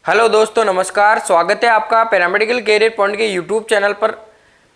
Hello दोस्तों, नमस्कार। स्वागत है आपका पैरामेडिकल कैरियर पॉइंट के यूट्यूब चैनल पर।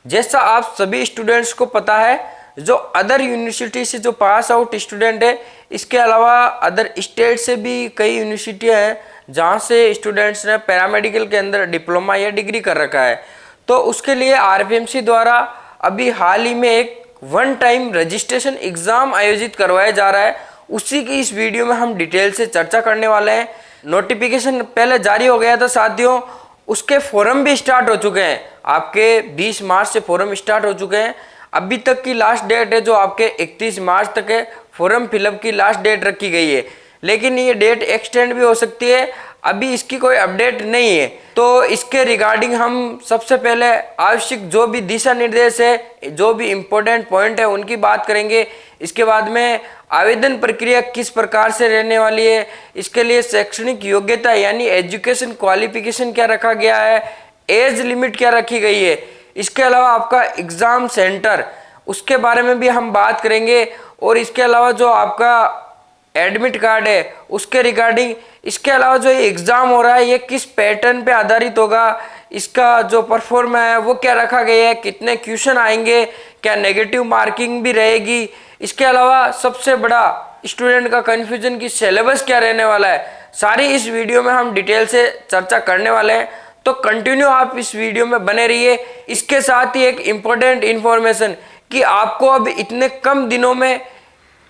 जैसा आप सभी स्टूडेंट्स को पता है, जो अदर यूनिवर्सिटी से जो पास आउट स्टूडेंट है, इसके अलावा अदर स्टेट से भी कई यूनिवर्सिटियां हैं जहां से स्टूडेंट्स ने पैरामेडिकल के अंदर डिप्लोमा या डिग्री कर रखा है। तो उसके लिए आरपीएमसी द्वारा अभी हाल ही में एक वन टाइम रजिस्ट्रेशन एग्ज़ाम आयोजित करवाया जा रहा है। उसी की इस वीडियो में हम डिटेल से चर्चा करने वाले हैं। नोटिफिकेशन पहले जारी हो गया था साथियों, उसके फॉर्म भी स्टार्ट हो चुके हैं। आपके 20 मार्च से फॉर्म स्टार्ट हो चुके हैं। अभी तक की लास्ट डेट है जो आपके 31 मार्च तक है, फॉर्म फिलअप की लास्ट डेट रखी गई है। लेकिन ये डेट एक्सटेंड भी हो सकती है, अभी इसकी कोई अपडेट नहीं है। तो इसके रिगार्डिंग हम सबसे पहले आवश्यक जो भी दिशा निर्देश है, जो भी इम्पोर्टेंट पॉइंट है, उनकी बात करेंगे। इसके बाद में आवेदन प्रक्रिया किस प्रकार से रहने वाली है, इसके लिए शैक्षणिक योग्यता यानी एजुकेशन क्वालिफिकेशन क्या रखा गया है, एज लिमिट क्या रखी गई है, इसके अलावा आपका एग्ज़ाम सेंटर, उसके बारे में भी हम बात करेंगे। और इसके अलावा जो आपका एडमिट कार्ड है उसके रिगार्डिंग, इसके अलावा जो ये एग्ज़ाम हो रहा है ये किस पैटर्न पे आधारित होगा, इसका जो परफॉर्म है वो क्या रखा गया है, कितने क्वेश्चन आएंगे, क्या नेगेटिव मार्किंग भी रहेगी। इसके अलावा सबसे बड़ा स्टूडेंट का कन्फ्यूजन कि सिलेबस क्या रहने वाला है, सारी इस वीडियो में हम डिटेल से चर्चा करने वाले हैं। तो कंटिन्यू आप इस वीडियो में बने रहिए। इसके साथ ही एक इम्पोर्टेंट इन्फॉर्मेशन कि आपको अब इतने कम दिनों में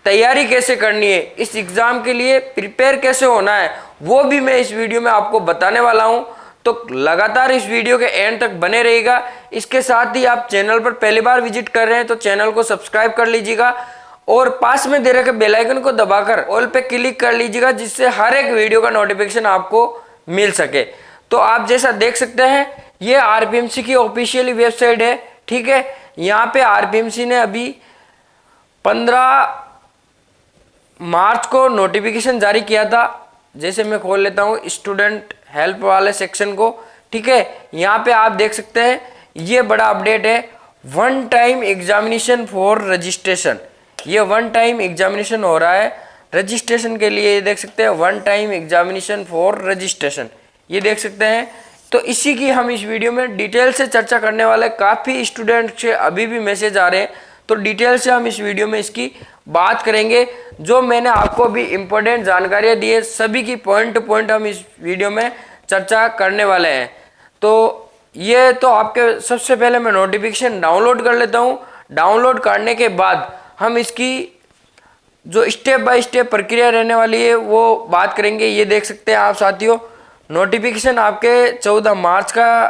तैयारी कैसे करनी है, इस एग्ज़ाम के लिए प्रिपेयर कैसे होना है, वो भी मैं इस वीडियो में आपको बताने वाला हूं। तो लगातार इस वीडियो के एंड तक बने रहिएगा। इसके साथ ही आप चैनल पर पहली बार विजिट कर रहे हैं तो चैनल को सब्सक्राइब कर लीजिएगा और पास में दे रखे बेल आइकन को दबाकर ऑल पे क्लिक कर लीजिएगा, जिससे हर एक वीडियो का नोटिफिकेशन आपको मिल सके। तो आप जैसा देख सकते हैं, ये आरपीएमसी की ऑफिशियली वेबसाइट है। ठीक है, यहाँ पे आरपीएमसी ने अभी 15 मार्च को नोटिफिकेशन जारी किया था। जैसे मैं खोल लेता हूँ स्टूडेंट हेल्प वाले सेक्शन को। ठीक है, यहाँ पे आप देख सकते हैं ये बड़ा अपडेट है, one time examination for registration. ये वन टाइम एग्जामिनेशन हो रहा है रजिस्ट्रेशन के लिए, ये देख सकते हैं one time examination for registration, ये देख सकते हैं। तो इसी की हम इस वीडियो में डिटेल से चर्चा करने वाले। काफ़ी स्टूडेंट से अभी भी मैसेज आ रहे हैं, तो डिटेल से हम इस वीडियो में इसकी बात करेंगे। जो मैंने आपको भी इम्पोर्टेंट जानकारियाँ दी है, सभी की पॉइंट टू पॉइंट हम इस वीडियो में चर्चा करने वाले हैं। तो ये तो आपके सबसे पहले मैं नोटिफिकेशन डाउनलोड कर लेता हूँ। डाउनलोड करने के बाद हम इसकी जो स्टेप बाय स्टेप प्रक्रिया रहने वाली है वो बात करेंगे। ये देख सकते हैं आप साथियों, नोटिफिकेशन आपके 14 मार्च का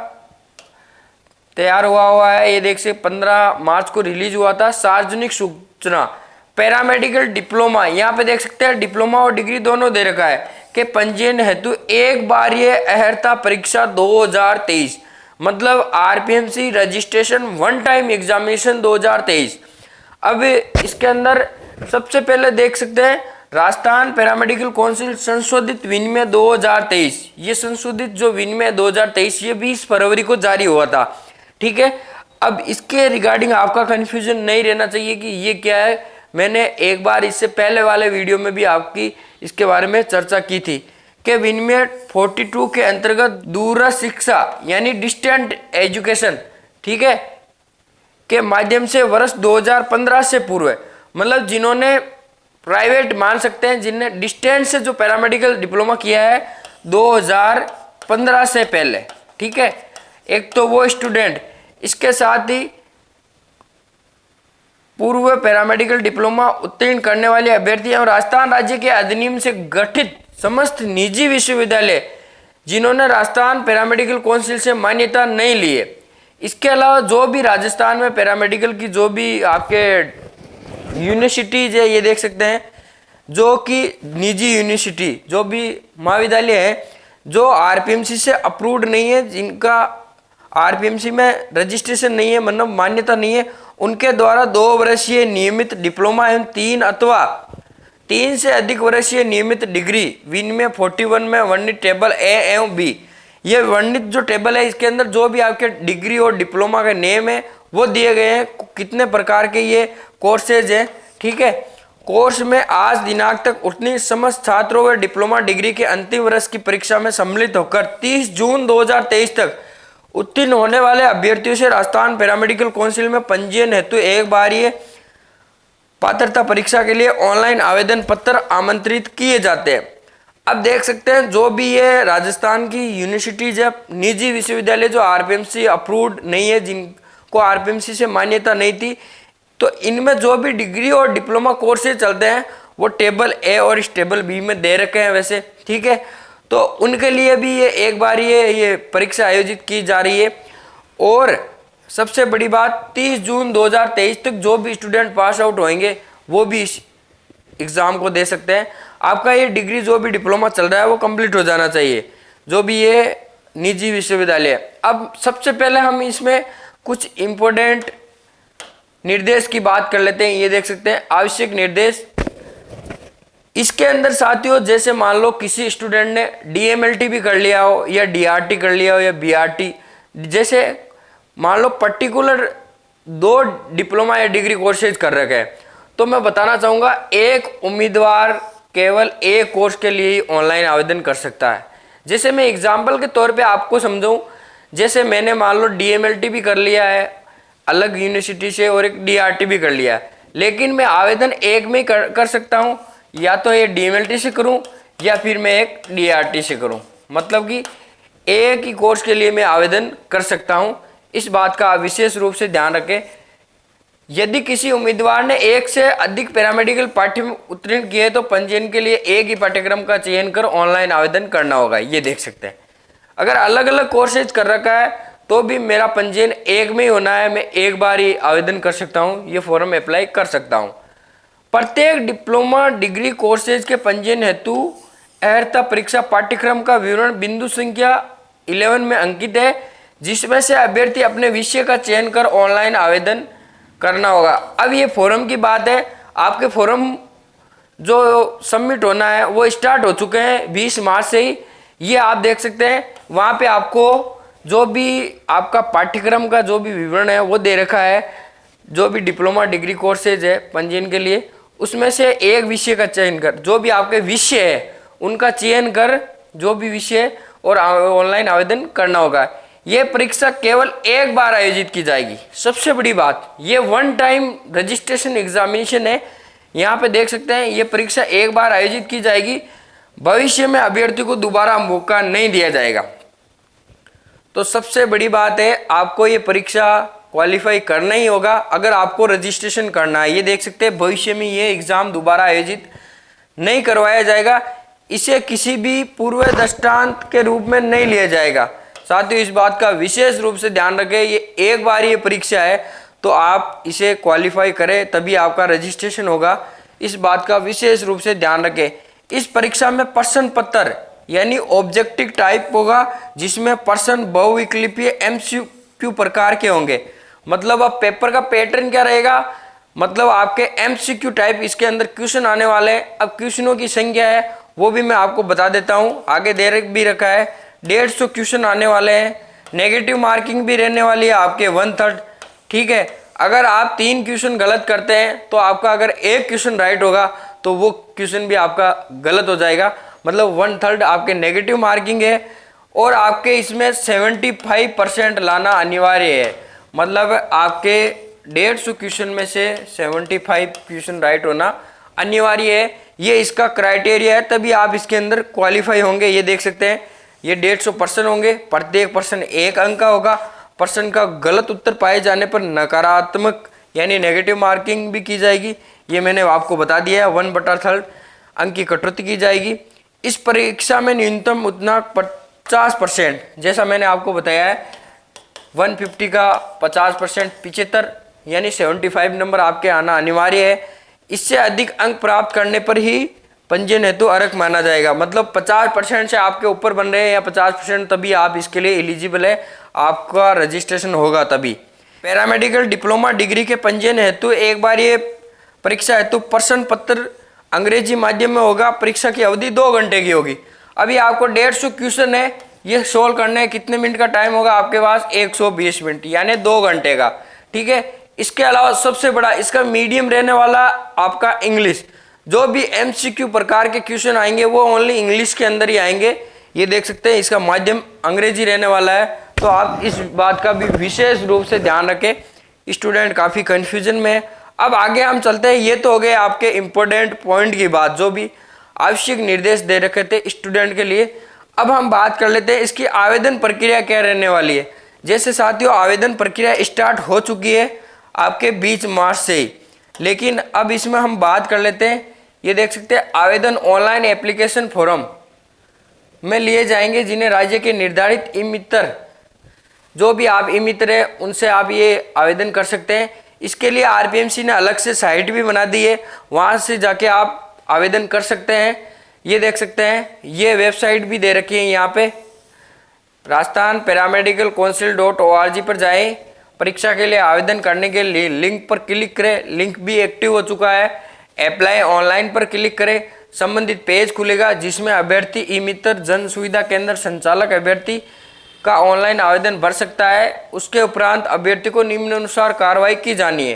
तैयार हुआ है। ये देख सकते 15 मार्च को रिलीज हुआ था। सार्वजनिक सूचना पैरामेडिकल डिप्लोमा, यहाँ पे देख सकते हैं डिप्लोमा और डिग्री दोनों दे रखा है कि पंजीयन हेतु एक बार ये अर्हता परीक्षा 2023, मतलब RPMC registration one time examination 2023। अब इसके अंदर सबसे पहले देख सकते हैं राजस्थान पैरामेडिकल काउंसिल संशोधित विनिमय 2023। ये संशोधित जो विनिमय 2023 ये 20 फरवरी को जारी हुआ था। ठीक है, अब इसके रिगार्डिंग आपका कंफ्यूजन नहीं रहना चाहिए कि ये क्या है। मैंने एक बार इससे पहले वाले वीडियो में भी आपकी इसके बारे में चर्चा की थी कि विनिमय 42 के अंतर्गत दूरस्थ शिक्षा यानी डिस्टेंट एजुकेशन, ठीक है, के माध्यम से वर्ष 2015 से पूर्व, मतलब जिन्होंने प्राइवेट मान सकते हैं, जिनने डिस्टेंस से जो पैरामेडिकल डिप्लोमा किया है 2015 से पहले। ठीक है, एक तो वो स्टूडेंट, इसके साथ ही पूर्व पैरामेडिकल डिप्लोमा उत्तीर्ण करने वाले अभ्यर्थी और राजस्थान राज्य के अधिनियम से गठित समस्त निजी विश्वविद्यालय जिन्होंने राजस्थान पैरामेडिकल काउंसिल से मान्यता नहीं ली है। इसके अलावा जो भी राजस्थान में पैरामेडिकल की जो भी आपके यूनिवर्सिटीज है, ये देख सकते हैं, जो कि निजी यूनिवर्सिटी जो भी महाविद्यालय है जो आरपीएमसी से अप्रूव्ड नहीं है, जिनका आरपीएमसी में रजिस्ट्रेशन नहीं है, मतलब मान्यता नहीं है, उनके द्वारा 2 वर्षीय नियमित डिप्लोमा एवं 3 अथवा 3 से अधिक वर्षीय नियमित डिग्री विनिमय 41 में वर्णित टेबल ए एवं बी। ये वर्णित जो टेबल है इसके अंदर जो भी आपके डिग्री और डिप्लोमा के नेम है वो दिए गए हैं, कितने प्रकार के ये कोर्सेज हैं। ठीक है, कोर्स में आज दिनांक तक उतनी समस्त छात्रों व डिप्लोमा डिग्री के अंतिम वर्ष की परीक्षा में सम्मिलित होकर 30 जून 2023 तक उत्तीर्ण होने वाले अभ्यर्थियों से राजस्थान पैरामेडिकल काउंसिल में पंजीयन हेतु एक बार पात्रता परीक्षा के लिए ऑनलाइन आवेदन पत्र आमंत्रित किए जाते हैं। अब देख सकते हैं जो भी ये राजस्थान की यूनिवर्सिटीज है, निजी विश्वविद्यालय जो आरपीएमसी अप्रूव्ड नहीं है, जिनको आरपीएमसी से मान्यता नहीं थी, तो इनमें जो भी डिग्री और डिप्लोमा कोर्सेज चलते हैं वो टेबल ए और इस टेबल बी में दे रखे हैं वैसे, ठीक है। तो उनके लिए भी ये एक बार ये परीक्षा आयोजित की जा रही है। और सबसे बड़ी बात 30 जून 2023 तक जो भी स्टूडेंट पास आउट होंगे वो भी इस एग्ज़ाम को दे सकते हैं। आपका ये डिग्री जो भी डिप्लोमा चल रहा है वो कंप्लीट हो जाना चाहिए, जो भी ये निजी विश्वविद्यालय है। अब सबसे पहले हम इसमें कुछ इम्पोर्टेंट निर्देश की बात कर लेते हैं। ये देख सकते हैं आवश्यक निर्देश। इसके अंदर साथियों जैसे मान लो किसी स्टूडेंट ने डीएमएलटी भी कर लिया हो या डीआरटी कर लिया हो या बीआरटी, जैसे मान लो पर्टिकुलर 2 डिप्लोमा या डिग्री कोर्सेज कर रखे हैं, तो मैं बताना चाहूँगा एक उम्मीदवार केवल एक कोर्स के लिए ही ऑनलाइन आवेदन कर सकता है। जैसे मैं एग्जाम्पल के तौर पे आपको समझाऊँ, जैसे मैंने मान लो डीएमएलटी भी कर लिया है अलग यूनिवर्सिटी से और एक डीआरटी भी कर लिया है, लेकिन मैं आवेदन एक में कर सकता हूँ, या तो ये डीएमएलटी से करूँ या फिर मैं एक डीआरटी से करूँ। मतलब कि एक ही कोर्स के लिए मैं आवेदन कर सकता हूँ। इस बात का विशेष रूप से ध्यान रखें। यदि किसी उम्मीदवार ने एक से अधिक पैरामेडिकल पाठ्यक्रम उत्तीर्ण किए तो पंजीयन के लिए एक ही पाठ्यक्रम का चयन कर ऑनलाइन आवेदन करना होगा। ये देख सकते हैं अगर अलग अलग कोर्सेज कर रखा है तो भी मेरा पंजीयन एक में ही होना है, मैं एक बार ही आवेदन कर सकता हूँ, ये फॉर्म अप्लाई कर सकता हूँ। प्रत्येक डिप्लोमा डिग्री कोर्सेज के पंजीयन हेतु अर्हता परीक्षा पाठ्यक्रम का विवरण बिंदु संख्या 11 में अंकित है, जिसमें से अभ्यर्थी अपने विषय का चयन कर ऑनलाइन आवेदन करना होगा। अब ये फॉर्म की बात है, आपके फॉर्म जो सबमिट होना है वो स्टार्ट हो चुके हैं 20 मार्च से ही। ये आप देख सकते हैं वहाँ पे आपको जो भी आपका पाठ्यक्रम का जो भी विवरण है वो दे रखा है। जो भी डिप्लोमा डिग्री कोर्सेज है पंजीयन के लिए, उसमें से एक विषय का चयन कर, जो भी आपके विषय है उनका चयन कर जो भी विषय और ऑनलाइन आवेदन करना होगा। ये परीक्षा केवल एक बार आयोजित की जाएगी। सबसे बड़ी बात, ये वन टाइम रजिस्ट्रेशन एग्जामिनेशन है। यहाँ पे देख सकते हैं ये परीक्षा एक बार आयोजित की जाएगी, भविष्य में अभ्यर्थी को दोबारा मौका नहीं दिया जाएगा। तो सबसे बड़ी बात है, आपको ये परीक्षा क्वालिफाई करना ही होगा अगर आपको रजिस्ट्रेशन करना है। ये देख सकते हैं भविष्य में ये एग्ज़ाम दोबारा आयोजित नहीं करवाया जाएगा, इसे किसी भी पूर्व दृष्टांत के रूप में नहीं लिया जाएगा। साथियों इस बात का विशेष रूप से ध्यान रखें, ये एक बार ये परीक्षा है तो आप इसे क्वालिफाई करें तभी आपका रजिस्ट्रेशन होगा। इस बात का विशेष रूप से ध्यान रखें। इस परीक्षा में प्रश्न पत्र यानी ऑब्जेक्टिव टाइप होगा, जिसमें प्रश्न बहुविकल्पीय एमसीक्यू प्रकार के होंगे। मतलब अब पेपर का पैटर्न क्या रहेगा, मतलब आपके एमसीक्यू टाइप इसके अंदर क्वेश्चन आने वाले हैं। अब क्वेश्चनों की संख्या है वो भी मैं आपको बता देता हूँ, आगे दे भी रखा है। 150 क्वेश्चन आने वाले हैं। नेगेटिव मार्किंग भी रहने वाली है आपके 1/3, ठीक है। अगर आप 3 क्वेश्चन गलत करते हैं तो आपका अगर एक क्वेश्चन राइट होगा तो वो क्वेश्चन भी आपका गलत हो जाएगा, मतलब 1/3 आपके नेगेटिव मार्किंग है। और आपके इसमें 75% लाना अनिवार्य है, मतलब आपके 150 क्वेश्चन में से 75 क्वेश्चन राइट होना अनिवार्य है। ये इसका क्राइटेरिया है, तभी आप इसके अंदर क्वालिफाई होंगे। ये देख सकते हैं ये 150 प्रश्न होंगे, प्रत्येक प्रश्न 1 अंक का होगा। प्रश्न का गलत उत्तर पाए जाने पर नकारात्मक यानी नेगेटिव मार्किंग भी की जाएगी, ये मैंने आपको बता दिया है। 1/3 अंक की कटौती की जाएगी। इस परीक्षा में न्यूनतम उतना 50%, जैसा मैंने आपको बताया है 150 का 50% 75 यानी 75 नंबर आपके आना अनिवार्य है। इससे अधिक अंक प्राप्त करने पर ही पंजीयन हेतु अर्हता माना जाएगा। मतलब 50% से आपके ऊपर बन रहे हैं या 50%, तभी आप इसके लिए एलिजिबल है, आपका रजिस्ट्रेशन होगा तभी। पैरामेडिकल डिप्लोमा डिग्री के पंजीयन हेतु एक बार ये परीक्षा हेतु प्रश्न पत्र अंग्रेजी माध्यम में होगा। परीक्षा की अवधि 2 घंटे की होगी। अभी आपको 150 क्वेश्चन है, ये सोल्व करने कितने मिनट का टाइम होगा आपके पास, 120 मिनट यानी 2 घंटे का, ठीक है। इसके अलावा सबसे बड़ा इसका मीडियम रहने वाला आपका इंग्लिश। जो भी एमसीक्यू प्रकार के क्वेश्चन आएंगे वो ओनली इंग्लिश के अंदर ही आएंगे। ये देख सकते हैं इसका माध्यम अंग्रेजी रहने वाला है, तो आप इस बात का भी विशेष रूप से ध्यान रखें, स्टूडेंट काफ़ी कन्फ्यूजन में है। अब आगे हम चलते हैं। ये तो हो गए आपके इम्पोर्टेंट पॉइंट की बात, जो भी आवश्यक निर्देश दे रखे थे स्टूडेंट के लिए। अब हम बात कर लेते हैं इसकी आवेदन प्रक्रिया क्या रहने वाली है। जैसे साथियों, आवेदन प्रक्रिया स्टार्ट हो चुकी है आपके 20 मार्च से ही, लेकिन अब इसमें हम बात कर लेते हैं। ये देख सकते हैं आवेदन ऑनलाइन एप्लीकेशन फॉर्म में लिए जाएंगे, जिन्हें राज्य के निर्धारित ई मित्र, जो भी आप ई मित्र है उनसे आप ये आवेदन कर सकते हैं। इसके लिए आरपीएमसी ने अलग से साइट भी बना दी है, वहाँ से जाके आप आवेदन कर सकते हैं। ये देख सकते हैं, ये वेबसाइट भी दे रखी है यहाँ पे, राजस्थान पैरामेडिकल काउंसिल .org पर जाएं। परीक्षा के लिए आवेदन करने के लिए लिंक पर क्लिक करें, लिंक भी एक्टिव हो चुका है। अप्लाई ऑनलाइन पर क्लिक करें, संबंधित पेज खुलेगा जिसमें अभ्यर्थी ई मित्र जन सुविधा केंद्र संचालक अभ्यर्थी का ऑनलाइन आवेदन भर सकता है। उसके उपरांत अभ्यर्थी को निम्नानुसार कार्रवाई की जानी है।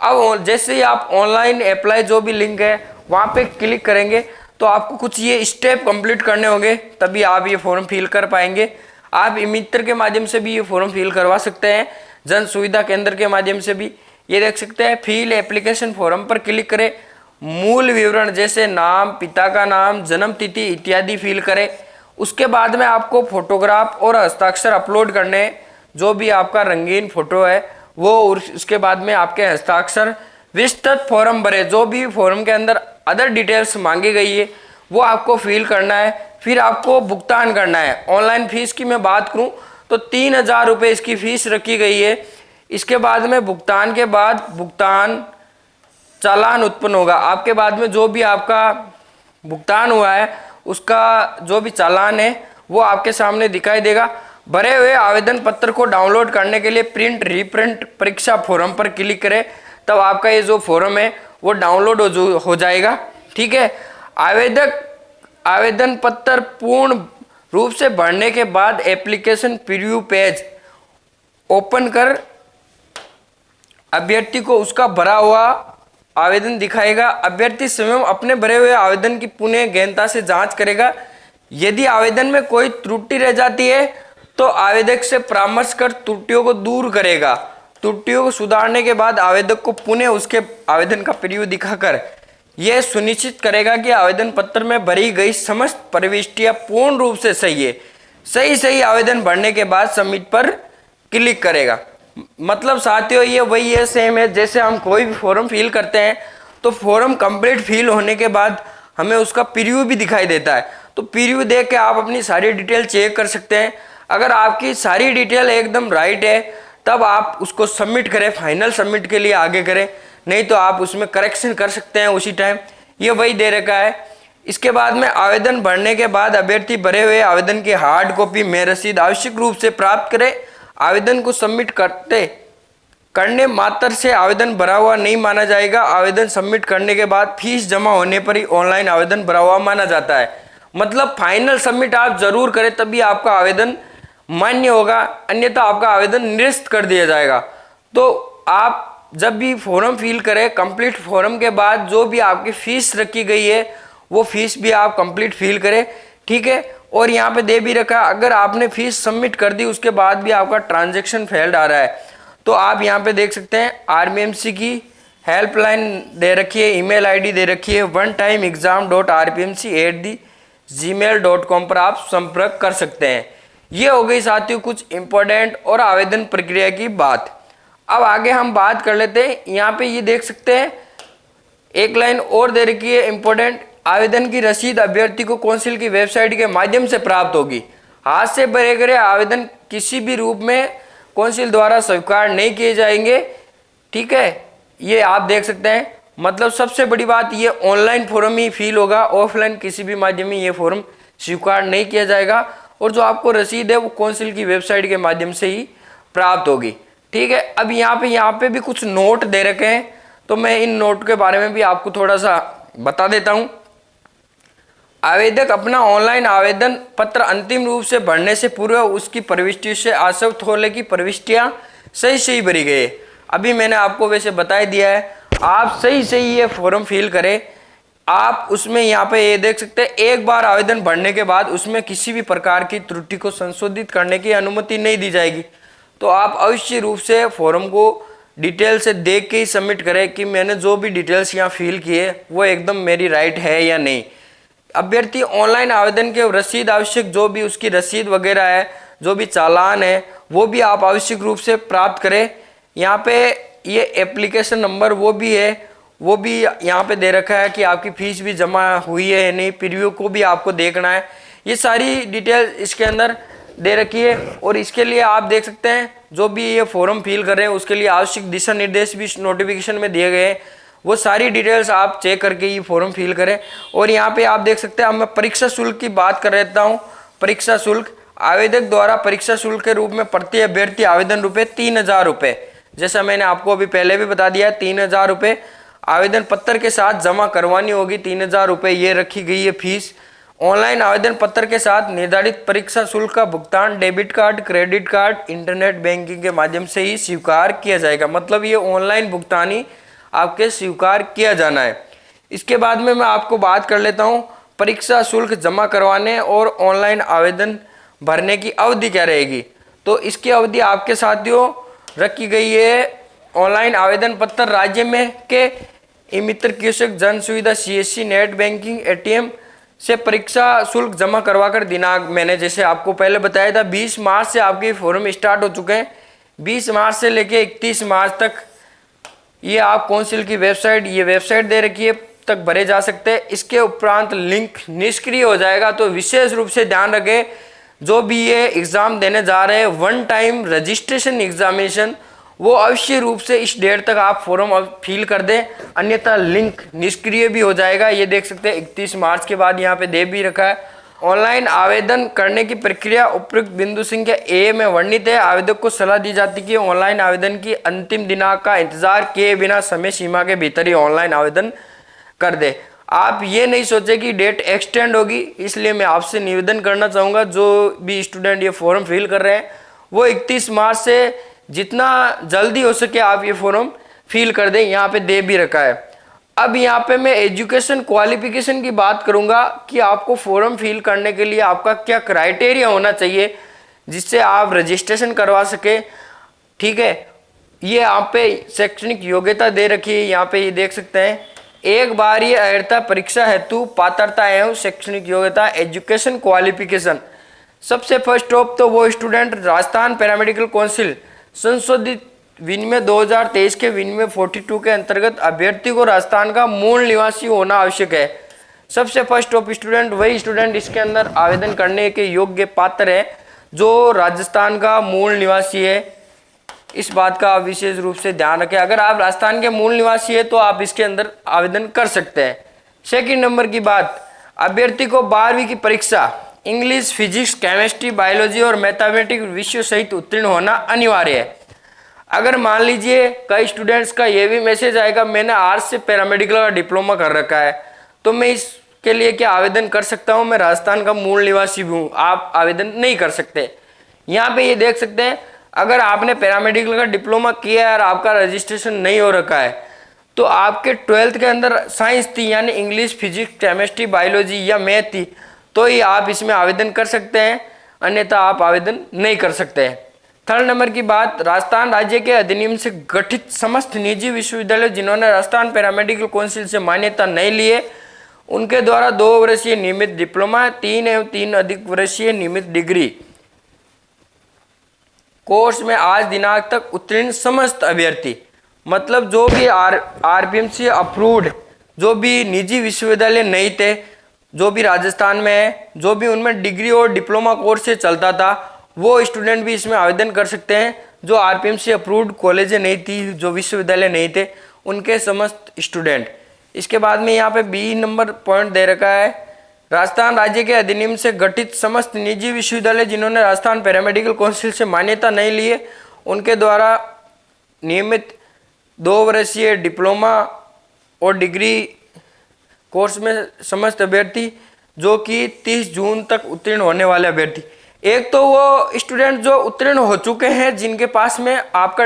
अब जैसे ही आप ऑनलाइन अप्लाई जो भी लिंक है वहाँ पे क्लिक करेंगे तो आपको कुछ ये स्टेप कंप्लीट करने होंगे, तभी आप ये फॉर्म फिल कर पाएंगे। आप ई मित्र के माध्यम से भी ये फॉर्म फिल करवा सकते हैं, जन सुविधा केंद्र के माध्यम से भी। ये देख सकते हैं, फिल एप्लीकेशन फॉर्म पर क्लिक करें, मूल विवरण जैसे नाम, पिता का नाम, जन्म तिथि इत्यादि फिल करें। उसके बाद में आपको फोटोग्राफ और हस्ताक्षर अपलोड करने हैं, जो भी आपका रंगीन फोटो है वो, और उसके बाद में आपके हस्ताक्षर। विस्तृत फॉर्म भरे, जो भी फॉर्म के अंदर अदर डिटेल्स मांगी गई है वो आपको फिल करना है। फिर आपको भुगतान करना है। ऑनलाइन फीस की मैं बात करूं तो 3000 रुपये इसकी फीस रखी गई है। इसके बाद में भुगतान के बाद भुगतान चालान उत्पन्न होगा आपके। बाद में जो भी आपका भुगतान हुआ है उसका जो भी चालान है वो आपके सामने दिखाई देगा। भरे हुए आवेदन पत्र को डाउनलोड करने के लिए प्रिंट रीप्रिंट परीक्षा फॉर्म पर क्लिक करें, तब आपका ये जो फॉर्म है वो डाउनलोड हो जाएगा। ठीक है, आवेदन पत्र पूर्ण रूप से भरने के बाद एप्लीकेशन प्रीव्यू पेज ओपन कर अभ्यर्थी को उसका भरा हुआ आवेदन दिखाएगा। अभ्यर्थी स्वयं अपने भरे हुए आवेदन की पुनः गहनता से जांच करेगा। यदि आवेदन में कोई त्रुटि रह जाती है तो आवेदक से परामर्श कर त्रुटियों को दूर करेगा। त्रुटियों को सुधारने के बाद आवेदक को पुनः उसके आवेदन का प्रीव्यू दिखाकर यह सुनिश्चित करेगा कि आवेदन पत्र में भरी गई समस्त प्रविष्टियां पूर्ण रूप से सही है। सही आवेदन भरने के बाद सबमिट पर क्लिक करेगा। मतलब साथियों ये वही है, सेम है जैसे हम कोई भी फॉर्म फिल करते हैं तो फॉर्म कंप्लीट फिल होने के बाद हमें उसका प्रीव्यू भी दिखाई देता है। तो प्रीव्यू देख के आप अपनी सारी डिटेल चेक कर सकते हैं। अगर आपकी सारी डिटेल एकदम राइट है तब आप उसको सबमिट करें, फाइनल सबमिट के लिए आगे करें, नहीं तो आप उसमें करेक्शन कर सकते हैं उसी टाइम। ये वही दे रखा है। इसके बाद में आवेदन भरने के बाद अभ्यर्थी भरे हुए आवेदन की हार्ड कॉपी में रसीद आवश्यक रूप से प्राप्त करें। आवेदन को सबमिट करने मात्र से आवेदन भरा हुआ नहीं माना जाएगा। आवेदन सबमिट करने के बाद फीस जमा होने पर ही ऑनलाइन आवेदन भरा हुआ माना जाता है। मतलब फाइनल सबमिट आप जरूर करें तभी आपका आवेदन मान्य होगा, अन्यथा आपका आवेदन निरस्त कर दिया जाएगा। तो आप जब भी फॉर्म फिल करें, कंप्लीट फॉर्म के बाद जो भी आपकी फीस रखी गई है वो फीस भी आप कंप्लीट फिल करें। ठीक है, और यहाँ पे दे भी रखा अगर आपने फीस सबमिट कर दी उसके बाद भी आपका ट्रांजैक्शन फेल्ड आ रहा है तो आप यहाँ पे देख सकते हैं आरपीएमसी की हेल्पलाइन दे रखी है, ईमेल आईडी दे रखी है onetimexam.rpmc@gmail.com पर आप संपर्क कर सकते हैं। ये हो गई साथियों कुछ इंपॉर्टेंट और आवेदन प्रक्रिया की बात। अब आगे हम बात कर लेते हैं। यहाँ पे ये देख सकते हैं एक लाइन और दे रखी है इंपॉर्टेंट, आवेदन की रसीद अभ्यर्थी को काउंसिल की वेबसाइट के माध्यम से प्राप्त होगी। हाथ से भरे गए आवेदन किसी भी रूप में काउंसिल द्वारा स्वीकार नहीं किए जाएंगे। ठीक है, ये आप देख सकते हैं। मतलब सबसे बड़ी बात ये ऑनलाइन फॉर्म ही फिल होगा, ऑफलाइन किसी भी माध्यम में ये फॉर्म स्वीकार नहीं किया जाएगा। और जो आपको रसीद है वो काउंसिल की वेबसाइट के माध्यम से ही प्राप्त होगी। ठीक है, अब यहाँ पे भी कुछ नोट दे रखे हैं तो मैं इन नोट के बारे में भी आपको थोड़ा सा बता देता हूँ। आवेदक अपना ऑनलाइन आवेदन पत्र अंतिम रूप से भरने से पूर्व उसकी प्रविष्टि से आश्वस्त हो ले कि प्रविष्टियाँ सही भरी गई। अभी मैंने आपको वैसे बता ही दिया है। आप सही सही ये फॉर्म फिल करें। आप उसमें यहाँ पे ये देख सकते हैं, एक बार आवेदन भरने के बाद उसमें किसी भी प्रकार की त्रुटि को संशोधित करने की अनुमति नहीं दी जाएगी। तो आप अवश्य रूप से फॉर्म को डिटेल से देख के ही सबमिट करें कि मैंने जो भी डिटेल्स यहाँ फिल किए वो एकदम मेरी राइट है या नहीं। अभ्यर्थी ऑनलाइन आवेदन के रसीद आवश्यक, जो भी उसकी रसीद वगैरह है, जो भी चालान है, वो भी आप आवश्यक रूप से प्राप्त करें। यहाँ पे ये एप्लीकेशन नंबर वो भी है, वो भी यहाँ पे दे रखा है कि आपकी फीस भी जमा हुई है या नहीं, प्रीव्यू को भी आपको देखना है। ये सारी डिटेल इसके अंदर दे रखी है। और इसके लिए आप देख सकते हैं जो भी ये फॉर्म फिल कर रहे हैं उसके लिए आवश्यक दिशा निर्देश भी नोटिफिकेशन में दिए गए हैं। वो सारी डिटेल्स आप चेक करके ये फॉर्म फिल करें। और यहाँ पे आप देख सकते हैं, अब मैं परीक्षा शुल्क की बात कर लेता हूँ। परीक्षा शुल्क आवेदक द्वारा परीक्षा शुल्क के रूप में प्रति अभ्यर्थी आवेदन रुपये 3000 रुपये, जैसा मैंने आपको अभी पहले भी बता दिया, 3000 रुपये आवेदन पत्र के साथ जमा करवानी होगी। 3000 रुपये ये रखी गई है फीस। ऑनलाइन आवेदन पत्र के साथ निर्धारित परीक्षा शुल्क का भुगतान debit card, credit card, internet banking के माध्यम से ही स्वीकार किया जाएगा। मतलब ये ऑनलाइन भुगतान ही आपके स्वीकार किया जाना है। इसके बाद में मैं आपको बात कर लेता हूँ परीक्षा शुल्क जमा करवाने और ऑनलाइन आवेदन भरने की अवधि क्या रहेगी। तो इसकी अवधि आपके साथियों रखी गई है। ऑनलाइन आवेदन पत्र राज्य में के ई मित्र कियोस्क, जन सुविधा, CSC, नेट बैंकिंग, ATM से परीक्षा शुल्क जमा करवाकर दिनांक, मैंने जैसे आपको पहले बताया था 20 मार्च से आपके फॉर्म स्टार्ट हो चुके हैं। 20 मार्च से लेके 31 मार्च तक ये आप काउंसिल की वेबसाइट, ये वेबसाइट दे रखी है, तक भरे जा सकते हैं। इसके उपरांत लिंक निष्क्रिय हो जाएगा। तो विशेष रूप से ध्यान रखें, जो भी ये एग्जाम देने जा रहे हैं वन टाइम रजिस्ट्रेशन एग्जामिनेशन, वो अवश्य रूप से इस डेट तक आप फॉर्म फिल कर दें, अन्यथा लिंक निष्क्रिय भी हो जाएगा। ये देख सकते हैं 31 मार्च के बाद यहाँ पे दे भी रखा है। ऑनलाइन आवेदन करने की प्रक्रिया उपयुक्त बिंदु संख्या ए में वर्णित है। आवेदक को सलाह दी जाती है कि ऑनलाइन आवेदन की अंतिम दिनांक का इंतजार किए बिना समय सीमा के भीतर ही ऑनलाइन आवेदन कर दे। आप ये नहीं सोचे कि डेट एक्सटेंड होगी, इसलिए मैं आपसे निवेदन करना चाहूँगा जो भी स्टूडेंट ये फॉर्म फिल कर रहे हैं वो 31 मार्च से जितना जल्दी हो सके आप ये फॉर्म फिल कर दें। यहाँ पे दे भी रखा है। अब यहाँ पे मैं एजुकेशन क्वालिफिकेशन की बात करूँगा कि आपको फॉर्म फिल करने के लिए आपका क्या क्राइटेरिया होना चाहिए जिससे आप रजिस्ट्रेशन करवा सके। ठीक है, ये यहाँ पे शैक्षणिक योग्यता दे रखी है। यहाँ पे ये देख सकते हैं, एक बार ये अर्हता परीक्षा हेतु पात्रता एवं शैक्षणिक योग्यता एजुकेशन क्वालिफिकेशन। सबसे फर्स्ट ऑफ तो वो स्टूडेंट राजस्थान पैरामेडिकल काउंसिल संशोधित विनिमय 2023 के विनिमय 42 के अंतर्गत अभ्यर्थी को राजस्थान का मूल निवासी होना आवश्यक है। सबसे फर्स्ट ऑफ स्टूडेंट वही स्टूडेंट इसके अंदर आवेदन करने के योग्य पात्र है जो राजस्थान का मूल निवासी है। इस बात का आप विशेष रूप से ध्यान रखें। अगर आप राजस्थान के मूल निवासी है तो आप इसके अंदर आवेदन कर सकते हैं। सेकंड नंबर की बात, अभ्यर्थी को 12वीं की परीक्षा इंग्लिश, फिजिक्स, केमिस्ट्री, बायोलॉजी और मैथमेटिक्स विषयों सहित उत्तीर्ण होना अनिवार्य है। अगर मान लीजिए कई स्टूडेंट्स का ये भी मैसेज आएगा मैंने आर्ट्स से पैरामेडिकल का डिप्लोमा कर रखा है तो मैं इसके लिए क्या आवेदन कर सकता हूँ, मैं राजस्थान का मूल निवासी भी हूँ, आप आवेदन नहीं कर सकते। यहाँ पे ये देख सकते हैं, अगर आपने पैरामेडिकल का डिप्लोमा किया है और आपका रजिस्ट्रेशन नहीं हो रखा है तो आपके 12th के अंदर साइंस थी यानी इंग्लिश, फिजिक्स, केमिस्ट्री, बायोलॉजी या मैथ थी तो ही आप इसमें आवेदन कर सकते हैं, अन्यथा आप आवेदन नहीं कर सकते हैं। थर्ड नंबर की बात, राजस्थान राज्य के अधिनियम से गठित समस्त निजी विश्वविद्यालय जिन्होंने राजस्थान पैरामेडिकल काउंसिल से मान्यता नहीं लिए उनके द्वारा 2 वर्षीय नियमित डिप्लोमा, 3 एवं 3 अधिक वर्षीय नियमित डिग्री कोर्स में आज दिनांक तक उत्तीर्ण समस्त अभ्यर्थी, मतलब जो भी RPMC अप्रूव्ड जो भी निजी विश्वविद्यालय नहीं थे, जो भी राजस्थान में है, जो भी उनमें डिग्री और डिप्लोमा कोर्स से चलता था वो स्टूडेंट भी इसमें आवेदन कर सकते हैं। जो RPMC अप्रूव्ड कॉलेज नहीं थी, जो विश्वविद्यालय नहीं थे, उनके समस्त स्टूडेंट। इसके बाद में यहाँ पे बी नंबर पॉइंट दे रखा है, राजस्थान राज्य के अधिनियम से गठित समस्त निजी विश्वविद्यालय जिन्होंने राजस्थान पैरामेडिकल काउंसिल से मान्यता नहीं लिए उनके द्वारा नियमित 2 वर्षीय डिप्लोमा और डिग्री कोर्स में समस्त अभ्यर्थी जो कि 30 जून तक उत्तीर्ण होने वाले अभ्यर्थी। एक तो वो स्टूडेंट जो उत्तीर्ण हो चुके हैं जिनके पास में आपका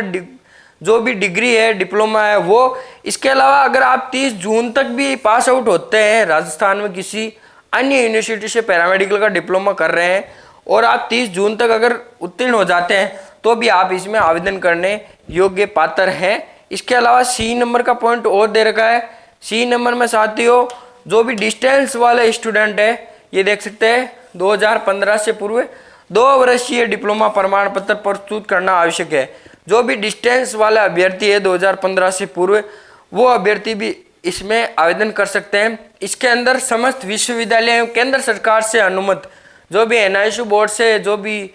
जो भी डिग्री है, डिप्लोमा है वो। इसके अलावा अगर आप 30 जून तक भी पास आउट होते हैं, राजस्थान में किसी अन्य यूनिवर्सिटी से पैरामेडिकल का डिप्लोमा कर रहे हैं और आप 30 जून तक अगर उत्तीर्ण हो जाते हैं तो भी आप इसमें आवेदन करने योग्य पात्र हैं। इसके अलावा सी नंबर का पॉइंट और दे रखा है। सी नंबर में साथियों जो भी डिस्टेंस वाले स्टूडेंट है, ये देख सकते हैं 2015 से पूर्व 2 वर्षीय डिप्लोमा प्रमाण पत्र प्रस्तुत करना आवश्यक है। जो भी डिस्टेंस वाला अभ्यर्थी है 2015 से पूर्व, वो अभ्यर्थी भी इसमें आवेदन कर सकते हैं। इसके अंदर समस्त विश्वविद्यालय एवं केंद्र सरकार से अनुमत जो भी NISU बोर्ड से जो भी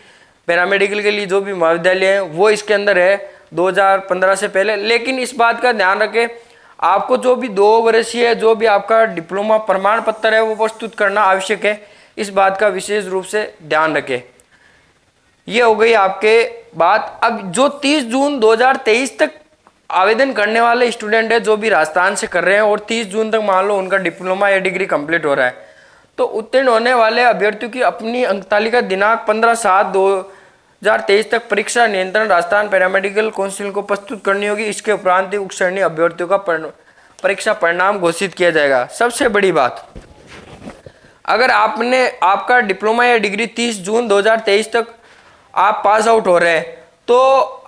पैरामेडिकल के लिए जो भी महाविद्यालय है वो इसके अंदर है 2015 से पहले। लेकिन इस बात का ध्यान रखें, आपको जो भी 2 वर्षीय जो भी आपका डिप्लोमा प्रमाण पत्र है वो प्रस्तुत करना आवश्यक है। इस बात का विशेष रूप से ध्यान रखें। ये हो गई आपके बात। अब जो 30 जून 2023 तक आवेदन करने वाले स्टूडेंट है जो भी राजस्थान से कर रहे हैं और 30 जून तक मान लो उनका डिप्लोमा या डिग्री कंप्लीट हो रहा है, तो उत्तीर्ण होने वाले अभ्यर्थियों की अपनी अंक तालिका दिनांक 15/7/2023 तक परीक्षा नियंत्रण राजस्थान पैरामेडिकल काउंसिल को प्रस्तुत करनी होगी। इसके उपरांत ही उक्त श्रेणी अभ्यर्थियों का परीक्षा परिणाम घोषित किया जाएगा। सबसे बड़ी बात, अगर आपका डिप्लोमा या डिग्री 30 जून 2023 तक आप पास आउट हो रहे हैं तो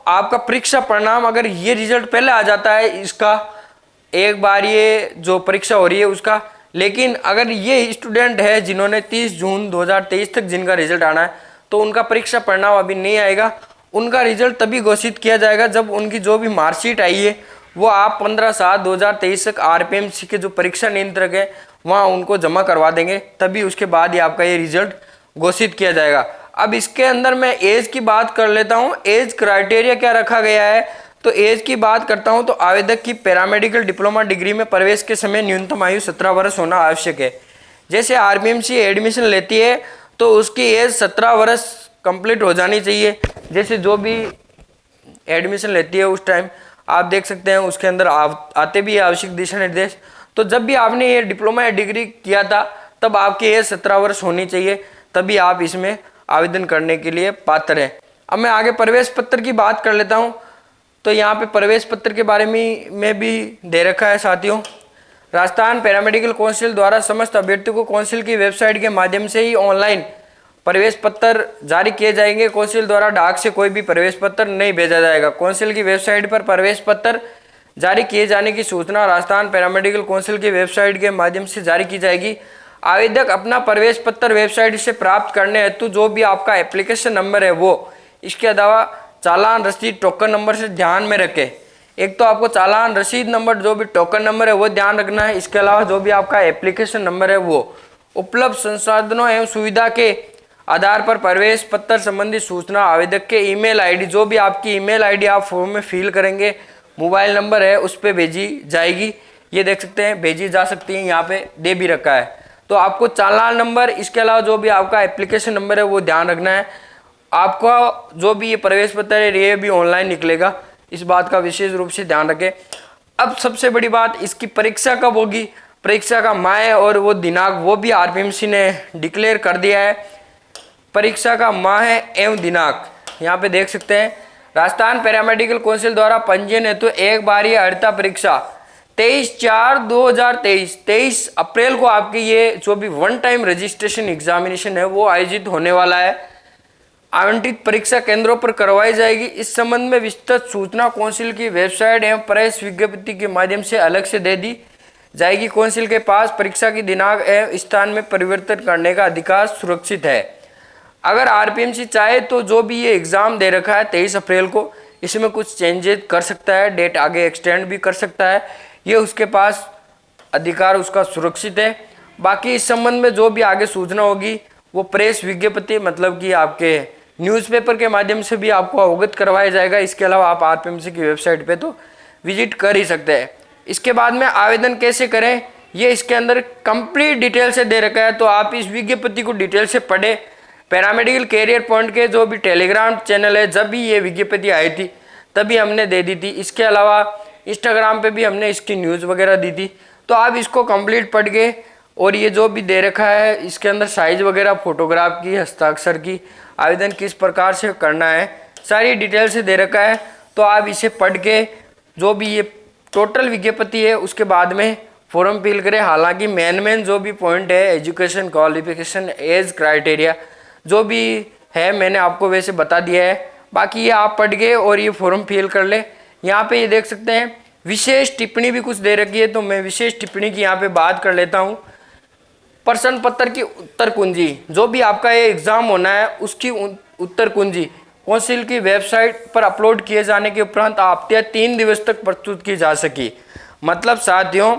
आपका परीक्षा परिणाम अगर ये रिजल्ट पहले आ जाता है इसका, एक बार ये जो परीक्षा हो रही है उसका, लेकिन अगर ये स्टूडेंट है जिन्होंने 30 जून 2023 तक जिनका रिजल्ट आना है तो उनका परीक्षा परिणाम अभी नहीं आएगा। उनका रिजल्ट तभी घोषित किया जाएगा जब उनकी जो भी मार्कशीट आई है वो आप 15/7/2023 तक RPMC के जो परीक्षा नियंत्रक है वहाँ उनको जमा करवा देंगे, तभी उसके बाद ही आपका ये रिजल्ट घोषित किया जाएगा। अब इसके अंदर मैं एज की बात कर लेता हूँ। एज क्राइटेरिया क्या रखा गया है, तो एज की बात करता हूँ तो आवेदक की पैरामेडिकल डिप्लोमा डिग्री में प्रवेश के समय न्यूनतम आयु 17 वर्ष होना आवश्यक है। जैसे RPMC एडमिशन लेती है तो उसकी एज 17 वर्ष कंप्लीट हो जानी चाहिए। जैसे जो भी एडमिशन लेती है उस टाइम आप देख सकते हैं उसके अंदर आते भी आवश्यक दिशा निर्देश। तो जब भी आपने ये डिप्लोमा या डिग्री किया था तब आपकी एज 17 वर्ष होनी चाहिए, तभी आप इसमें आवेदन करने के लिए पात्र हैं। अब मैं आगे प्रवेश पत्र की बात कर लेता हूँ। तो यहाँ पे प्रवेश पत्र के बारे में भी दे रखा है साथियों। राजस्थान पैरामेडिकल काउंसिल द्वारा समस्त अभ्यर्थियों को काउंसिल की वेबसाइट के माध्यम से ही ऑनलाइन प्रवेश पत्र जारी किए जाएंगे। काउंसिल द्वारा डाक से कोई भी प्रवेश पत्र नहीं भेजा जाएगा। काउंसिल की वेबसाइट पर प्रवेश पत्र जारी किए जाने की सूचना राजस्थान पैरामेडिकल काउंसिल की वेबसाइट के माध्यम से जारी की जाएगी। आवेदक अपना प्रवेश पत्र वेबसाइट से प्राप्त करने हेतु जो भी आपका एप्लीकेशन नंबर है वो, इसके अलावा चालान रसीद टोकन नंबर से ध्यान में रखें। एक तो आपको चालान रसीद नंबर जो भी टोकन नंबर है वो ध्यान रखना है। इसके अलावा जो भी आपका एप्लीकेशन नंबर है वो उपलब्ध संसाधनों एवं सुविधा के आधार पर प्रवेश पत्र संबंधी सूचना आवेदक के ईमेल आईडी, जो भी आपकी ईमेल आईडी आप फॉर्म में फिल करेंगे, मोबाइल नंबर है उस पर भेजी जाएगी। ये देख सकते हैं भेजी जा सकती है, यहाँ पे दे भी रखा है। तो आपको चालान नंबर, इसके अलावा जो भी आपका एप्लीकेशन नंबर है वो ध्यान रखना है। आपका जो भी ये प्रवेश पत्र है ये भी ऑनलाइन निकलेगा, इस बात का विशेष रूप से ध्यान रखें। अब सबसे बड़ी बात, इसकी परीक्षा कब होगी, परीक्षा का माह और वो दिनांक वो भी RPMC ने डिक्लेयर कर दिया है। परीक्षा का माह एवं दिनांक यहाँ पे देख सकते हैं। राजस्थान पैरामेडिकल काउंसिल द्वारा पंजीयन हेतु एक बार अर्हता परीक्षा 23/4/2023 23 अप्रैल को आपकी ये जो भी वन टाइम रजिस्ट्रेशन एग्जामिनेशन है वो आयोजित होने वाला है। आवंटित परीक्षा केंद्रों पर करवाई जाएगी। इस संबंध में विस्तृत सूचना काउंसिल की वेबसाइट एवं प्रेस विज्ञप्ति के माध्यम से अलग से दे दी जाएगी। काउंसिल के पास परीक्षा की दिनांक एवं स्थान में परिवर्तन करने का अधिकार सुरक्षित है। अगर RPMC चाहे तो जो भी ये एग्जाम दे रखा है 23 अप्रैल को, इसमें कुछ चेंजेस कर सकता है, डेट आगे एक्सटेंड भी कर सकता है, ये उसके पास अधिकार उसका सुरक्षित है। बाकी इस संबंध में जो भी आगे सूचना होगी वो प्रेस विज्ञप्ति मतलब कि आपके न्यूज़पेपर के माध्यम से भी आपको अवगत करवाया जाएगा। इसके अलावा आप RPMC की वेबसाइट पे तो विजिट कर ही सकते हैं। इसके बाद में आवेदन कैसे करें ये इसके अंदर कंप्लीट डिटेल से दे रखा है, तो आप इस विज्ञप्ति को डिटेल से पढ़े। पैरामेडिकल कैरियर पॉइंट के जो भी टेलीग्राम चैनल है, जब भी ये विज्ञप्ति आई थी तभी हमने दे दी थी। इसके अलावा इंस्टाग्राम पे भी हमने इसकी न्यूज़ वगैरह दी थी। तो आप इसको कंप्लीट पढ़ के, और ये जो भी दे रखा है इसके अंदर साइज वगैरह, फोटोग्राफ की, हस्ताक्षर की, आवेदन किस प्रकार से करना है, सारी डिटेल से दे रखा है। तो आप इसे पढ़ के जो भी ये टोटल विज्ञप्ति है उसके बाद में फॉर्म फिल करें। हालांकि मेन जो भी पॉइंट है, एजुकेशन क्वालिफिकेशन एज क्राइटेरिया जो भी है मैंने आपको वैसे बता दिया है। बाकी ये आप पढ़ के और ये फॉर्म फिल कर ले। यहाँ पे ये देख सकते हैं विशेष टिप्पणी भी कुछ दे रखी है, तो मैं विशेष टिप्पणी की यहाँ पे बात कर लेता हूँ। प्रश्न पत्र की उत्तर कुंजी, जो भी आपका ये एग्जाम होना है उसकी उत्तर कुंजी काउंसिल की वेबसाइट पर अपलोड किए जाने के उपरांत आपत्तियां 3 दिवस तक प्रस्तुत की जा सकी। मतलब साथियों,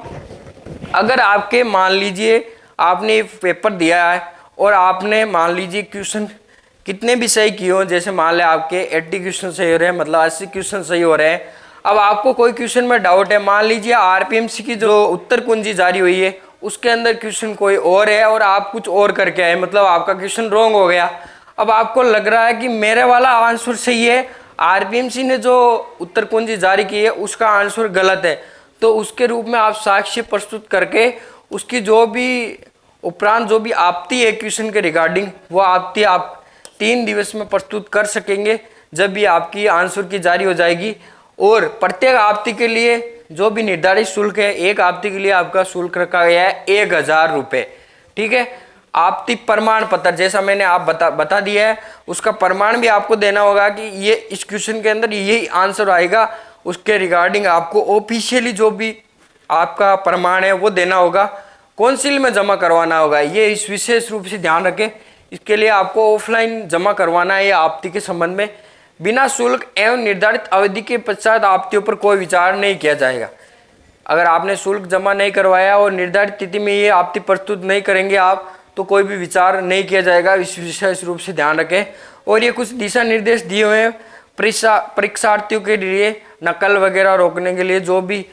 अगर आपके मान लीजिए आपने पेपर दिया है और आपने मान लीजिए क्वेश्चन कितने भी सही किए हो, जैसे मान लें आपके 80 क्वेश्चन सही हो रहे हैं, मतलब 80 क्वेश्चन सही हो रहे हैं। अब आपको कोई क्वेश्चन में डाउट है, मान लीजिए आरपीएमसी की जो उत्तर कुंजी जारी हुई है उसके अंदर क्वेश्चन कोई और है और आप कुछ और करके आए, मतलब आपका क्वेश्चन रॉन्ग हो गया। अब आपको लग रहा है कि मेरे वाला आंसर सही है, आरपीएमसी ने जो उत्तर कुंजी जारी की है उसका आंसर गलत है, तो उसके रूप में आप साक्ष्य प्रस्तुत करके उसकी जो भी उपरांत जो भी आपत्ति है क्वेश्चन के रिगार्डिंग, वो आपत्ति आप 3 दिवस में प्रस्तुत कर सकेंगे जब भी आपकी आंसर की जारी हो जाएगी। और प्रत्येक आपत्ति के लिए जो भी निर्धारित शुल्क है, एक आपत्ति के लिए आपका शुल्क रखा गया है 1000 रुपये। ठीक है। आपत्ति प्रमाण पत्र जैसा मैंने आप बता दिया है, उसका प्रमाण भी आपको देना होगा कि ये इस क्वेश्चन के अंदर यही आंसर आएगा, उसके रिगार्डिंग आपको ऑफिशियली जो भी आपका प्रमाण है वो देना होगा, काउंसिल में जमा करवाना होगा। ये इस विशेष रूप से ध्यान रखें, इसके लिए आपको ऑफलाइन जमा करवाना है। आपत्ति के संबंध में बिना शुल्क एवं निर्धारित अवधि के पश्चात आपत्तियों पर कोई विचार नहीं किया जाएगा। अगर आपने शुल्क जमा नहीं करवाया और निर्धारित तिथि में ये आपत्ति प्रस्तुत नहीं करेंगे आप, तो कोई भी विचार नहीं किया जाएगा। इस विशेष रूप से ध्यान रखें। और ये कुछ दिशा निर्देश दिए हुए हैं परीक्षार्थियों के लिए, नकल वगैरह रोकने के लिए जो भी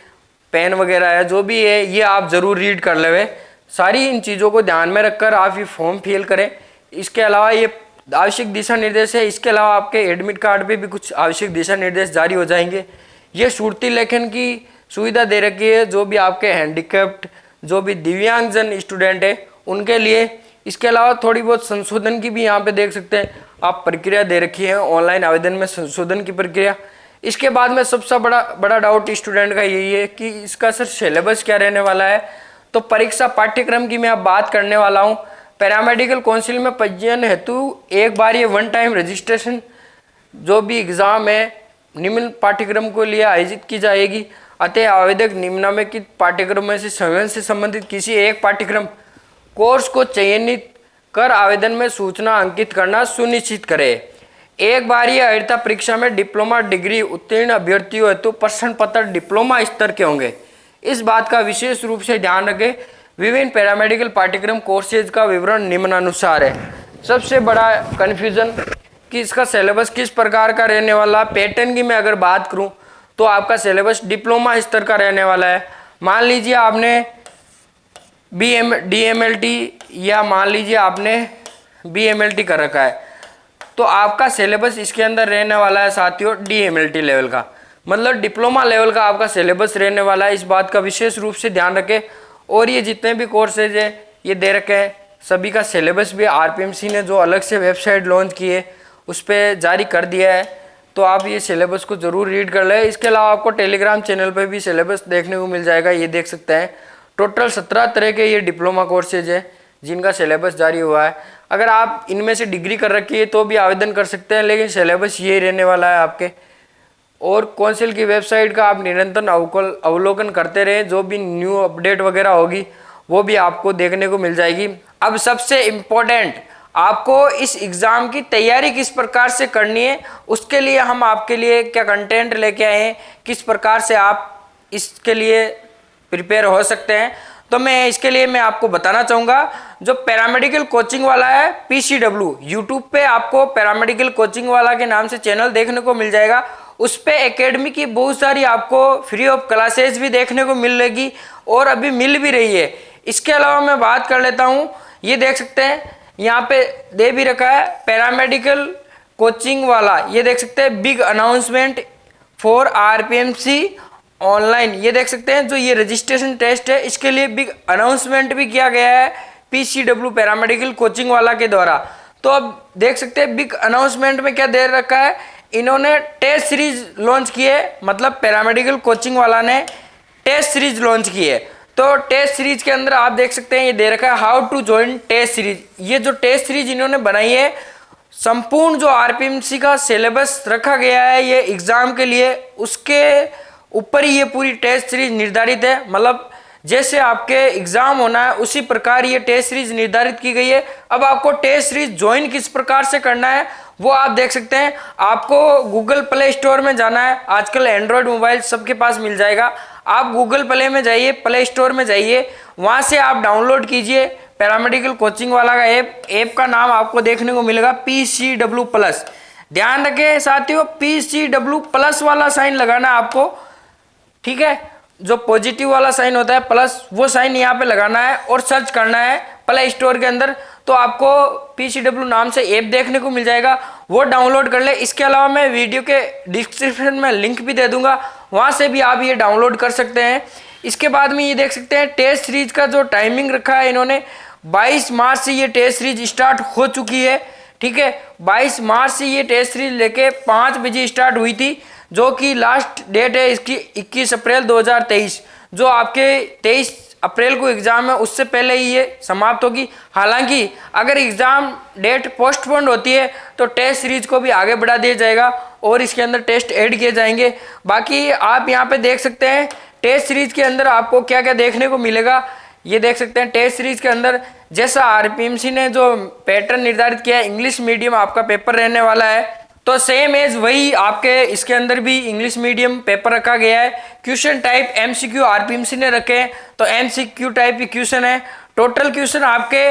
पेन वगैरह है जो भी है, ये आप जरूर रीड कर लेवे। सारी इन चीज़ों को ध्यान में रखकर आप ये फॉर्म फिल करें। इसके अलावा ये आवश्यक दिशा निर्देश है, इसके अलावा आपके एडमिट कार्ड पे भी कुछ आवश्यक दिशा निर्देश जारी हो जाएंगे। ये श्रुति लेखन की सुविधा दे रखी है जो भी आपके हैंडीकैप्ड जो भी दिव्यांगजन स्टूडेंट है उनके लिए। इसके अलावा थोड़ी बहुत संशोधन की भी यहाँ पे देख सकते हैं आप प्रक्रिया दे रखी है, ऑनलाइन आवेदन में संशोधन की प्रक्रिया। इसके बाद में सबसे बड़ा डाउट स्टूडेंट का यही है कि इसका सर सिलेबस क्या रहने वाला है। तो परीक्षा पाठ्यक्रम की मैं अब बात करने वाला हूँ। पैरामेडिकल काउंसिल में पंजीयन हेतु एक बार ये 1 टाइम रजिस्ट्रेशन जो भी एग्जाम है निम्न पाठ्यक्रम को लिए आयोजित की जाएगी। अतः आवेदक निम्नलिखित पाठ्यक्रमों से संविधान से संबंधित किसी एक पाठ्यक्रम कोर्स को चयनित कर आवेदन में सूचना अंकित करना सुनिश्चित करे। एक बार ये अर्हता परीक्षा में डिप्लोमा डिग्री उत्तीर्ण अभ्यर्थियों हेतु प्रश्न पत्र डिप्लोमा स्तर के होंगे। इस बात का विशेष रूप से ध्यान रखें। विभिन्न पैरामेडिकल पाठ्यक्रम कोर्सेज का विवरण निम्नानुसार है। सबसे बड़ा कन्फ्यूजन कि इसका सिलेबस किस प्रकार का रहने वाला। पैटर्न की मैं अगर बात करूं तो आपका सिलेबस डिप्लोमा स्तर का रहने वाला है। मान लीजिए आपने DMLT या मान लीजिए आपने BMLT कर रखा है, तो आपका सिलेबस इसके अंदर रहने वाला है साथियों DMLT लेवल का, मतलब डिप्लोमा लेवल का आपका सिलेबस रहने वाला है। इस बात का विशेष रूप से ध्यान रखें। और ये जितने भी कोर्सेज है ये दे रखे हैं, सभी का सिलेबस भी आरपीएमसी ने जो अलग से वेबसाइट लॉन्च की है उस पर जारी कर दिया है, तो आप ये सिलेबस को ज़रूर रीड कर लें। इसके अलावा आपको टेलीग्राम चैनल पर भी सिलेबस देखने को मिल जाएगा, ये देख सकते हैं। टोटल 17 तरह के ये डिप्लोमा कोर्सेज है जिनका सिलेबस जारी हुआ है। अगर आप इनमें से डिग्री कर रखी है तो भी आवेदन कर सकते हैं, लेकिन सिलेबस ये रहने वाला है आपके। और काउंसिल की वेबसाइट का आप निरंतर अवलोकन करते रहें, जो भी न्यू अपडेट वगैरह होगी वो भी आपको देखने को मिल जाएगी। अब सबसे इम्पोर्टेंट, आपको इस एग्ज़ाम की तैयारी किस प्रकार से करनी है, उसके लिए हम आपके लिए क्या कंटेंट लेके आए हैं, किस प्रकार से आप इसके लिए प्रिपेयर हो सकते हैं। तो इसके लिए मैं आपको बताना चाहूँगा, जो पैरामेडिकल कोचिंग वाला है PCW, यूट्यूब पे आपको पैरामेडिकल कोचिंग वाला के नाम से चैनल देखने को मिल जाएगा। उस पे एकेडमी की बहुत सारी आपको फ्री ऑफ क्लासेस भी देखने को मिलेगी और अभी मिल भी रही है। इसके अलावा मैं बात कर लेता हूँ, ये देख सकते हैं यहाँ पे दे भी रखा है पैरामेडिकल कोचिंग वाला, ये देख सकते हैं big announcement for RPMC online. ये देख सकते हैं जो ये रजिस्ट्रेशन टेस्ट है इसके लिए बिग अनाउंसमेंट भी किया गया है PCW पैरामेडिकल कोचिंग वाला के द्वारा। तो अब देख सकते हैं बिग अनाउंसमेंट में क्या दे रखा है, इन्होंने टेस्ट सीरीज लॉन्च की है, मतलब पैरामेडिकल कोचिंग वाला ने टेस्ट सीरीज लॉन्च की है। तो टेस्ट सीरीज के अंदर आप देख सकते हैं ये दे रखा है how to join test series. ये जो टेस्ट सीरीज इन्होंने बनाई है, संपूर्ण जो आरपीएमसी का सिलेबस रखा गया है ये एग्जाम के लिए, उसके ऊपर ही ये पूरी टेस्ट सीरीज निर्धारित है। मतलब जैसे आपके एग्जाम होना है उसी प्रकार ये टेस्ट सीरीज निर्धारित की गई है। अब आपको टेस्ट सीरीज ज्वाइन किस प्रकार से करना है वो आप देख सकते हैं। आपको गूगल प्ले स्टोर में जाना है, आजकल एंड्रॉयड मोबाइल सबके पास मिल जाएगा। आप गूगल प्ले में जाइए, प्ले स्टोर में जाइए, वहां से आप डाउनलोड कीजिए पैरामेडिकल कोचिंग वाला का ऐप का नाम आपको देखने को मिलेगा PCW+। ध्यान रखें साथियों, PCW+ वाला साइन लगाना है आपको, ठीक है। जो पॉजिटिव वाला साइन होता है प्लस, वो साइन यहाँ पे लगाना है और सर्च करना है प्ले स्टोर के अंदर, तो आपको PCW नाम से ऐप देखने को मिल जाएगा, वो डाउनलोड कर ले। इसके अलावा मैं वीडियो के डिस्क्रिप्शन में लिंक भी दे दूंगा, वहां से भी आप ये डाउनलोड कर सकते हैं। इसके बाद में ये देख सकते हैं टेस्ट सीरीज का जो टाइमिंग रखा है इन्होंने, 22 मार्च से ये टेस्ट सीरीज स्टार्ट हो चुकी है, ठीक है। 22 मार्च से ये टेस्ट सीरीज लेके 5 बजे स्टार्ट हुई थी, जो कि लास्ट डेट है इसकी 21 अप्रैल 2023। जो आपके 23 अप्रैल को एग्जाम है उससे पहले ही ये समाप्त होगी। हालांकि अगर एग्जाम डेट पोस्टपोन्ड होती है तो टेस्ट सीरीज को भी आगे बढ़ा दिया जाएगा और इसके अंदर टेस्ट ऐड किए जाएंगे। बाकी आप यहाँ पे देख सकते हैं टेस्ट सीरीज के अंदर आपको क्या क्या देखने को मिलेगा। ये देख सकते हैं टेस्ट सीरीज के अंदर जैसा आरपीएमसी ने जो पैटर्न निर्धारित किया है, इंग्लिश मीडियम आपका पेपर रहने वाला है, तो सेम एज वही आपके इसके अंदर भी इंग्लिश मीडियम पेपर रखा गया है। क्वेश्चन टाइप MCQ आरपीएमसी ने रखे हैं, तो MCQ टाइप की क्वेश्चन है। टोटल क्वेश्चन आपके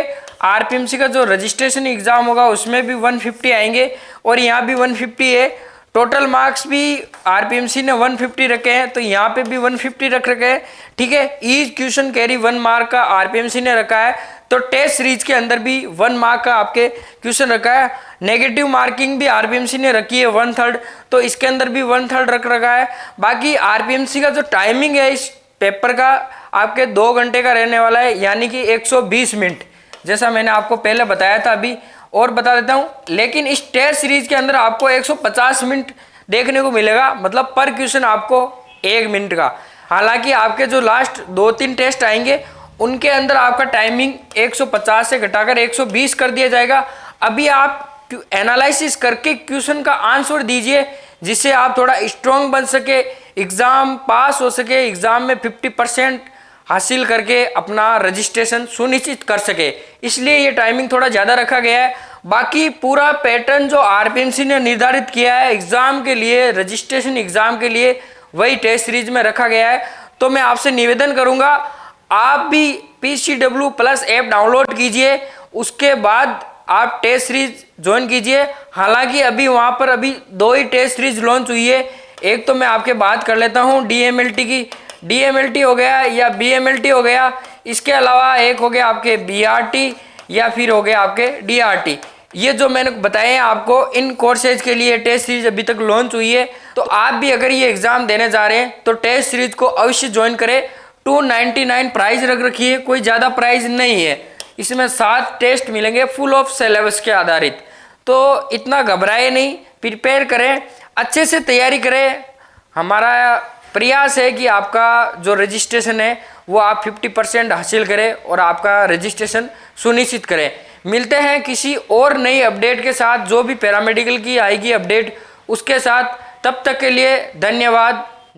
आरपीएमसी का जो रजिस्ट्रेशन एग्जाम होगा उसमें भी 150 आएंगे और यहाँ भी 150 है। टोटल मार्क्स भी आरपीएमसी ने 150 रखे हैं, तो यहाँ पे भी 150 रख रखे हैं, ठीक है। ईच क्वेश्चन कैरी 1 मार्क का आरपीएमसी ने रखा है, तो टेस्ट सीरीज के अंदर भी 1 मार्क का आपके क्वेश्चन रखा है। नेगेटिव मार्किंग भी आरपीएमसी ने रखी है 1/3, तो इसके अंदर भी 1/3 रख रखा है। बाकी आरपीएमसी का जो टाइमिंग है इस पेपर का आपके 2 घंटे का रहने वाला है, यानी कि 120 मिनट, जैसा मैंने आपको पहले बताया था। अभी और बता देता हूं, लेकिन इस टेस्ट सीरीज के अंदर आपको 150 मिनट देखने को मिलेगा, मतलब पर क्वेश्चन आपको 1 मिनट का। हालांकि आपके जो लास्ट 2-3 टेस्ट आएंगे उनके अंदर आपका टाइमिंग 150 से घटाकर 120 कर दिया जाएगा। अभी आप एनालिसिस करके क्वेश्चन का आंसर दीजिए, जिससे आप थोड़ा स्ट्रॉन्ग बन सके, एग्जाम पास हो सके, एग्जाम में 50% हासिल करके अपना रजिस्ट्रेशन सुनिश्चित कर सके, इसलिए ये टाइमिंग थोड़ा ज़्यादा रखा गया है। बाकी पूरा पैटर्न जो आरपीएमसी ने निर्धारित किया है एग्जाम के लिए, रजिस्ट्रेशन एग्जाम के लिए, वही टेस्ट सीरीज में रखा गया है। तो मैं आपसे निवेदन करूंगा आप भी PCW+ ऐप डाउनलोड कीजिए, उसके बाद आप टेस्ट सीरीज ज्वाइन कीजिए। हालांकि अभी वहां पर अभी 2 ही टेस्ट सीरीज लॉन्च हुई है। एक तो मैं आपके बात कर लेता हूं DMLT की, DMLT हो गया या BMLT हो गया, इसके अलावा एक हो गया आपके BRT या फिर हो गया आपके DRT। ये जो मैंने बताए हैं आपको, इन कोर्सेज के लिए टेस्ट सीरीज अभी तक लॉन्च हुई है। तो आप भी अगर ये एग्जाम देने जा रहे हैं तो टेस्ट सीरीज को अवश्य ज्वाइन करें। 299 प्राइस रख रखी है, कोई ज़्यादा प्राइस नहीं है। इसमें 7 टेस्ट मिलेंगे फुल ऑफ सिलेबस के आधारित, तो इतना घबराए नहीं, प्रिपेयर करें, अच्छे से तैयारी करें। हमारा प्रयास है कि आपका जो रजिस्ट्रेशन है वो आप 50% हासिल करें और आपका रजिस्ट्रेशन सुनिश्चित करें। मिलते हैं किसी और नई अपडेट के साथ, जो भी पैरामेडिकल की आएगी अपडेट उसके साथ। तब तक के लिए धन्यवाद।